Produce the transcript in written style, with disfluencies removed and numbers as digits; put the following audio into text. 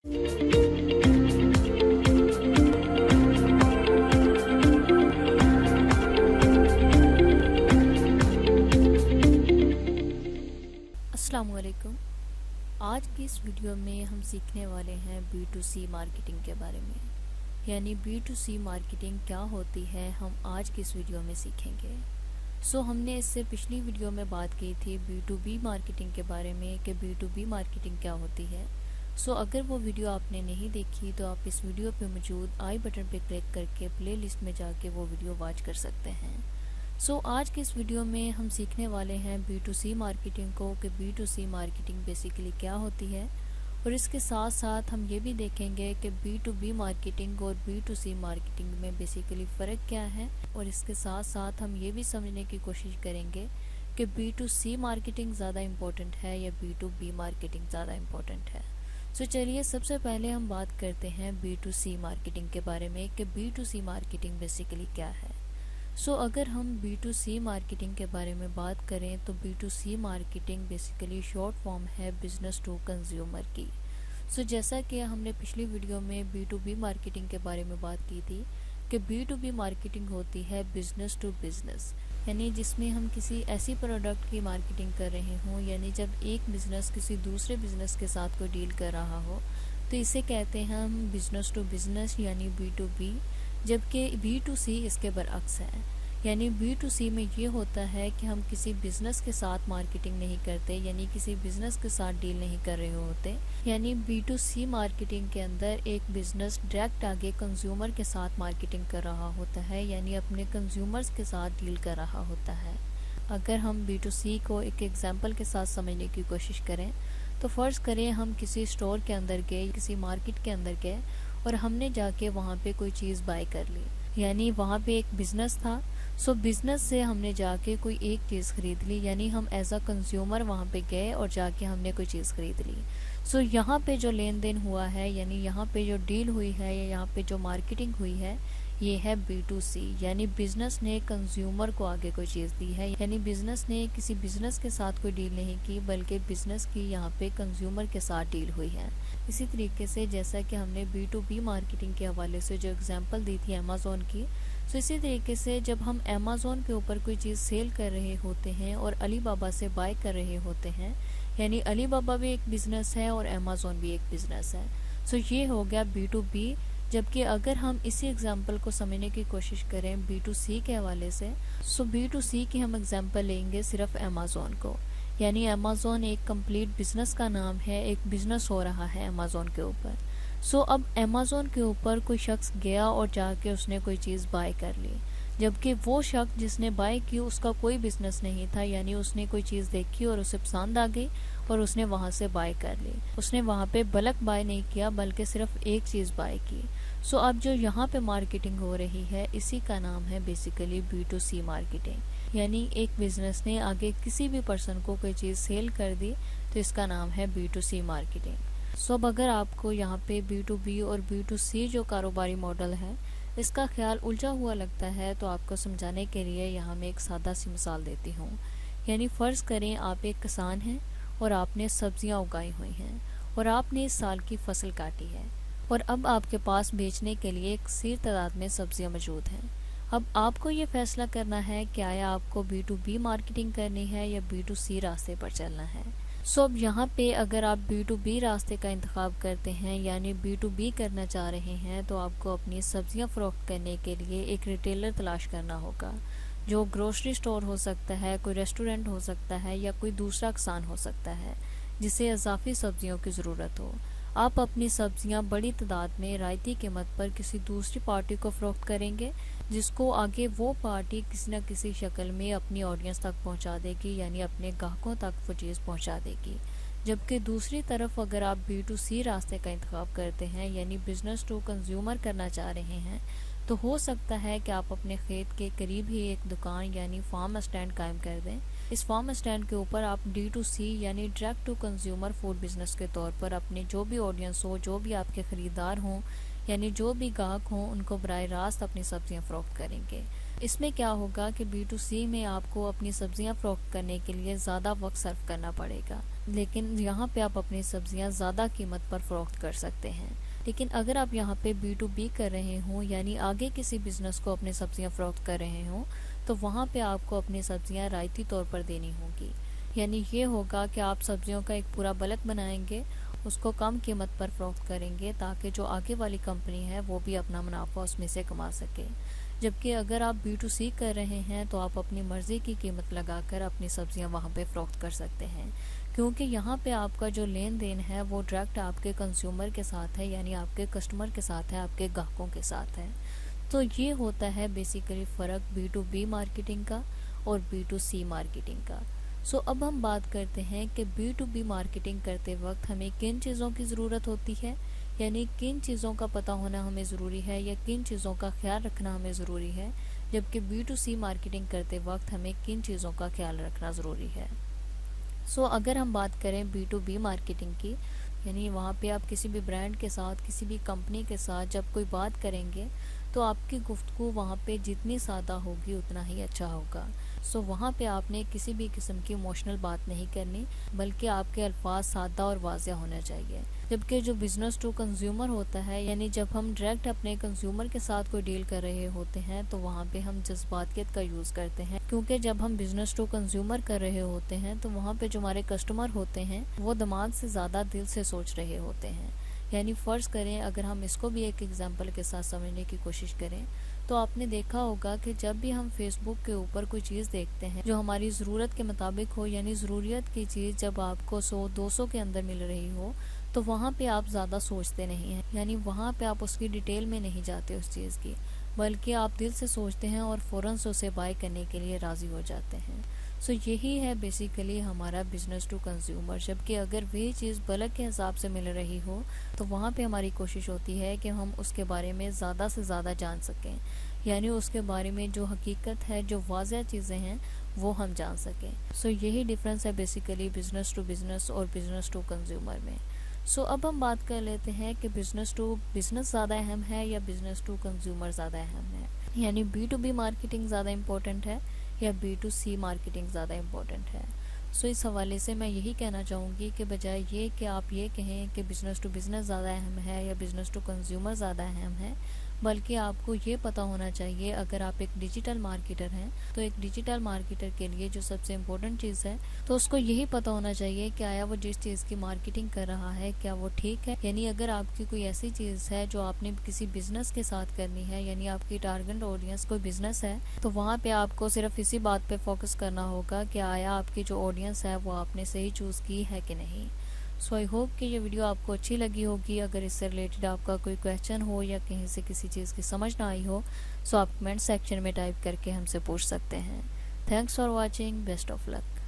السلام علیکم۔ آج کی اس ویڈیو میں ہم سیکھنے والے ہیں B2C مارکیٹنگ کے بارے میں، یعنی B2C مارکیٹنگ کیا ہوتی ہے ہم آج کی اس ویڈیو میں سیکھیں گے۔ ہم نے اس سے پچھلی ویڈیو میں بات کی تھی B2B مارکیٹنگ کے بارے میں کہ B2B مارکیٹنگ کیا ہوتی ہے۔ اگر وہ ویڈیو آپ نے نہیں دیکھی تو آپ اس ویڈیو پہ موجود آئی بٹن پہ کلک کر کے پلے لسٹ میں جا کے وہ ویڈیو واچ کر سکتے ہیں۔ آج کے اس ویڈیو میں ہم سیکھنے والے ہیں B2C مارکیٹنگ کو کہ B2C مارکیٹنگ بیسیکلی کیا ہوتی ہے، اور اس کے ساتھ ساتھ ہم یہ بھی دیکھیں گے کہ B2B مارکیٹنگ اور B2C مارکیٹنگ میں بیسیکلی فرق کیا ہے، اور اس کے ساتھ ساتھ ہم یہ بھی سمجھنے کی کوشش کریں گے کہ B2C مارکیٹنگ زیادہ امپورٹنٹ ہے یا B2B مارکیٹنگ زیادہ امپورٹنٹ ہے۔ چلیے سب سے پہلے ہم بات کرتے ہیں B2C مارکیٹنگ کے بارے میں کہ B2C مارکیٹنگ بیسیکلی کیا ہے۔ اگر ہم B2C مارکیٹنگ کے بارے میں بات کریں تو B2C marketing basically short form ہے بزنس ٹو کنزیومر کی۔ جیسا کہ ہم نے پچھلی ویڈیو میں B2B مارکیٹنگ کے بارے میں بات کی تھی کہ B2B مارکیٹنگ ہوتی ہے بزنس ٹو بزنس، یعنی جس میں ہم کسی ایسی پروڈکٹ کی مارکیٹنگ کر رہے ہوں، یعنی جب ایک بزنس کسی دوسرے بزنس کے ساتھ کوئی ڈیل کر رہا ہو تو اسے کہتے ہیں ہم بزنس ٹو بزنس یعنی B2B، جبکہ B2C اس کے برعکس ہے۔ یعنی B2C میں یہ ہوتا ہے کہ ہم کسی بزنس کے ساتھ مارکیٹنگ نہیں کرتے، یعنی کسی بزنس کے ساتھ ڈیل نہیں کر رہے ہوتے۔ یعنی B2C مارکیٹنگ کے اندر ایک بزنس ڈائریکٹ آگے کنزیومر کے ساتھ مارکیٹنگ کر رہا ہوتا ہے، یعنی اپنے کنزیومرز کے ساتھ ڈیل کر رہا ہوتا ہے۔ اگر ہم B2C کو ایک ایگزامپل کے ساتھ سمجھنے کی کوشش کریں تو فرض کریں ہم کسی اسٹور کے اندر گئے، کسی مارکیٹ کے اندر گئے اور ہم نے جا کے وہاں پہ کوئی چیز بائی کر لی، یعنی وہاں پہ ایک بزنس تھا۔ بزنس سے ہم نے جا کے کوئی ایک چیز خرید لی، یعنی ہم ایز اے کنزیومر وہاں پہ گئے اور جا کے ہم نے کوئی چیز خرید لی۔ یہاں پہ جو لین دین ہوا ہے، یعنی یہاں پہ جو ڈیل ہوئی ہے یا یہاں پہ جو مارکیٹنگ ہوئی ہے، یہ ہے B2C، یعنی بزنس نے کنزیومر کو آگے کوئی چیز دی ہے، یعنی بزنس نے کسی بزنس کے ساتھ کوئی ڈیل نہیں کی بلکہ بزنس کی یہاں پہ کنزیومر کے ساتھ ڈیل ہوئی ہے۔ اسی طریقے سے جیسا کہ ہم نے B2B مارکیٹنگ کے حوالے سے جو اگزامپل دی تھی امیزون کی، اسی طریقے سے جب ہم امیزون کے اوپر کوئی چیز سیل کر رہے ہوتے ہیں اور علی بابا سے بائی کر رہے ہوتے ہیں، یعنی علی بابا بھی ایک بزنس ہے اور امیزون بھی ایک بزنس ہے۔ یہ ہو گیا B2B، جبکہ اگر ہم اسی اگزامپل کو سمجھنے کی کوشش کریں B2C کے حوالے سے، B2C کی ہم اگزامپل لیں گے صرف امیزون کو، یعنی امیزون ایک کمپلیٹ بزنس کا نام ہے، ایک بزنس ہو رہا ہے امیزون کے اوپر۔ اب امیزون کے اوپر کوئی شخص گیا اور جا کے اس نے کوئی چیز بائی کر لی، جبکہ وہ شخص جس نے بائی کی اس کا کوئی بزنس نہیں تھا، یعنی اس نے کوئی چیز دیکھی اور اسے پسند آ گئی اور اس نے وہاں سے بائی کر لی۔ اس نے وہاں پہ بلک بائی نہیں کیا بلکہ صرف ایک چیز بائی کی۔ اب جو یہاں پہ مارکیٹنگ ہو رہی ہے اسی کا نام ہے بیسیکلی B2C مارکیٹنگ، یعنی ایک بزنس نے آگے کسی بھی پرسن کو کوئی چیز سیل کر دی تو اس کا نام ہے B2C مارکیٹنگ۔ اب اگر آپ کو یہاں پہ B2B اور B2C جو کاروباری ماڈل ہے اس کا خیال الجھا ہوا لگتا ہے تو آپ کو سمجھانے کے لیے یہاں میں ایک سادہ سی مثال دیتی ہوں۔ یعنی فرض کریں آپ ایک کسان ہیں اور آپ نے سبزیاں اگائی ہوئی ہیں اور آپ نے اس سال کی فصل کاٹی ہے، اور اب آپ کے پاس بیچنے کے لیے ایک کثیر تعداد میں سبزیاں موجود ہیں۔ اب آپ کو یہ فیصلہ کرنا ہے کہ آیا آپ کو B2B مارکیٹنگ کرنی ہے یا B2C راستے پر چلنا ہے۔ اب یہاں پہ اگر آپ B2B راستے کا انتخاب کرتے ہیں، یعنی B2B کرنا چاہ رہے ہیں، تو آپ کو اپنی سبزیاں فروخت کرنے کے لیے ایک ریٹیلر تلاش کرنا ہوگا، جو گروسری سٹور ہو سکتا ہے، کوئی ریسٹورنٹ ہو سکتا ہے یا کوئی دوسرا کسان ہو سکتا ہے جسے اضافی سبزیوں کی ضرورت ہو۔ آپ اپنی سبزیاں بڑی تعداد میں رعایتی قیمت پر کسی دوسری پارٹی کو فروخت کریں گے، جس کو آگے وہ پارٹی کسی نہ کسی شکل میں اپنی آڈینس تک پہنچا دے گی، یعنی اپنے گاہکوں تک وہ چیز پہنچا دے گی۔ جبکہ دوسری طرف اگر آپ B2C راستے کا انتخاب کرتے ہیں، یعنی بزنس ٹو کنزیومر کرنا چاہ رہے ہیں، تو ہو سکتا ہے کہ آپ اپنے کھیت کے قریب ہی ایک دکان یعنی فارم اسٹینڈ قائم کر دیں۔ اس فارم اسٹینڈ کے اوپر آپ D2C یعنی direct to consumer food business کے طور پر اپنے جو بھی آڈینس ہو، جو بھی آپ کے خریدار ہوں، یعنی جو بھی گاہک ہوں، ان کو براہ راست اپنی سبزیاں فروخت کریں گے۔ اس میں کیا ہوگا کہ B2C میں آپ کو اپنی سبزیاں فروخت کرنے کے لیے زیادہ وقت صرف کرنا پڑے گا، لیکن یہاں پہ آپ اپنی سبزیاں زیادہ قیمت پر فروخت کر سکتے ہیں۔ لیکن اگر آپ یہاں پہ B2B کر رہے ہوں، یعنی آگے کسی بزنس کو اپنی سبزیاں فروخت کر رہے ہوں، تو وہاں پہ آپ کو اپنی سبزیاں رعایتی طور پر دینی ہوں گی۔ یعنی یہ ہوگا کہ آپ سبزیوں کا ایک پورا بلک بنائیں گے، اس کو کم قیمت پر فروخت کریں گے تاکہ جو آگے والی کمپنی ہے وہ بھی اپنا منافع اس میں سے کما سکے۔ جبکہ اگر آپ B2C کر رہے ہیں تو آپ اپنی مرضی کی قیمت لگا کر اپنی سبزیاں وہاں پہ فروخت کر سکتے ہیں، کیونکہ یہاں پہ آپ کا جو لین دین ہے وہ ڈائریکٹ آپ کے کنزیومر کے ساتھ ہے، یعنی آپ کے کسٹمر کے ساتھ ہے، آپ کے گاہکوں کے ساتھ ہے۔ تو یہ ہوتا ہے بیسیکلی فرق B2B مارکیٹنگ کا اور B2C مارکیٹنگ کا۔ اب ہم بات کرتے ہیں کہ B2B مارکیٹنگ کرتے وقت ہمیں کن چیزوں کی ضرورت ہوتی ہے، یعنی کن چیزوں کا پتہ ہونا ہمیں ضروری ہے یا کن چیزوں کا خیال رکھنا ہمیں ضروری ہے، جبکہ B2C مارکیٹنگ کرتے وقت ہمیں کن چیزوں کا خیال رکھنا ضروری ہے۔ اگر ہم بات کریں B2B مارکیٹنگ کی، یعنی وہاں پہ آپ کسی بھی برانڈ کے ساتھ، کسی بھی کمپنی کے ساتھ جب کوئی بات کریں گے تو آپ کی گفتگو وہاں پہ جتنی سادہ ہوگی اتنا ہی اچھا ہوگا۔ وہاں پہ آپ نے کسی بھی قسم کی ایموشنل بات نہیں کرنی، بلکہ آپ کے الفاظ سادہ اور واضح ہونا چاہیے۔ جبکہ جو بزنس ٹو کنزیومر ہوتا ہے، یعنی جب ہم ڈائریکٹ اپنے کنزیومر کے ساتھ کوئی ڈیل کر رہے ہوتے ہیں تو وہاں پہ ہم جذباتیت کا یوز کرتے ہیں، کیونکہ جب ہم بزنس ٹو کنزیومر کر رہے ہوتے ہیں تو وہاں پہ جو ہمارے کسٹمر ہوتے ہیں وہ دماغ سے زیادہ دل سے سوچ رہے ہوتے ہیں۔ یعنی فرض کریں، اگر ہم اس کو بھی ایک ایگزامپل کے ساتھ سمجھنے کی کوشش کریں تو آپ نے دیکھا ہوگا کہ جب بھی ہم فیس بک کے اوپر کوئی چیز دیکھتے ہیں جو ہماری ضرورت کے مطابق ہو، یعنی ضروریت کی چیز جب آپ کو 100-200 کے اندر مل رہی ہو تو وہاں پہ آپ زیادہ سوچتے نہیں ہیں، یعنی وہاں پہ آپ اس کی ڈیٹیل میں نہیں جاتے اس چیز کی، بلکہ آپ دل سے سوچتے ہیں اور فوراً سے اسے بائی کرنے کے لیے راضی ہو جاتے ہیں۔ یہی ہے بیسیکلی ہمارا بزنس ٹو کنزیومر۔ جبکہ اگر وہی چیز بلک کے حساب سے مل رہی ہو تو وہاں پہ ہماری کوشش ہوتی ہے کہ ہم اس کے بارے میں زیادہ سے زیادہ جان سکیں، یعنی اس کے بارے میں جو حقیقت ہے، جو واضح چیزیں ہیں وہ ہم جان سکیں۔ یہی ڈیفرنس ہے بیسیکلی بزنس ٹو بزنس اور بزنس ٹو کنزیومر میں۔ اب ہم بات کر لیتے ہیں کہ بزنس ٹو بزنس زیادہ اہم ہے یا بزنس ٹو کنزیومر زیادہ اہم ہے، یعنی B2B مارکیٹنگ زیادہ امپورٹنٹ ہے یا B2C مارکیٹنگ زیادہ امپورٹنٹ ہے۔ اس حوالے سے میں یہی کہنا چاہوں گی کہ بجائے یہ کہ آپ یہ کہیں کہ بزنس ٹو بزنس زیادہ اہم ہے یا بزنس ٹو کنزیومر زیادہ اہم ہے، بلکہ آپ کو یہ پتہ ہونا چاہیے، اگر آپ ایک ڈیجیٹل مارکیٹر ہیں تو ایک ڈیجیٹل مارکیٹر کے لیے جو سب سے امپورٹنٹ چیز ہے تو اس کو یہی پتہ ہونا چاہیے کہ آیا وہ جس چیز کی مارکیٹنگ کر رہا ہے کیا وہ ٹھیک ہے، یعنی اگر آپ کی کوئی ایسی چیز ہے جو آپ نے کسی بزنس کے ساتھ کرنی ہے، یعنی آپ کی ٹارگٹ آڈینس کوئی بزنس ہے، تو وہاں پہ آپ کو صرف اسی بات پہ فوکس کرنا ہوگا کہ آیا آپ کی جو آڈینس ہے وہ آپ نے صحیح چوز کی ہے کہ نہیں۔ آئی ہوپ کہ یہ ویڈیو آپ کو اچھی لگی ہوگی۔ اگر اس سے ریلیٹڈ آپ کا کوئی کویسچن ہو یا کہیں سے کسی چیز کی سمجھ نہ آئی ہو آپ کمنٹ سیکشن میں ٹائپ کر کے ہم سے پوچھ سکتے ہیں۔ Thanks for watching, best of look.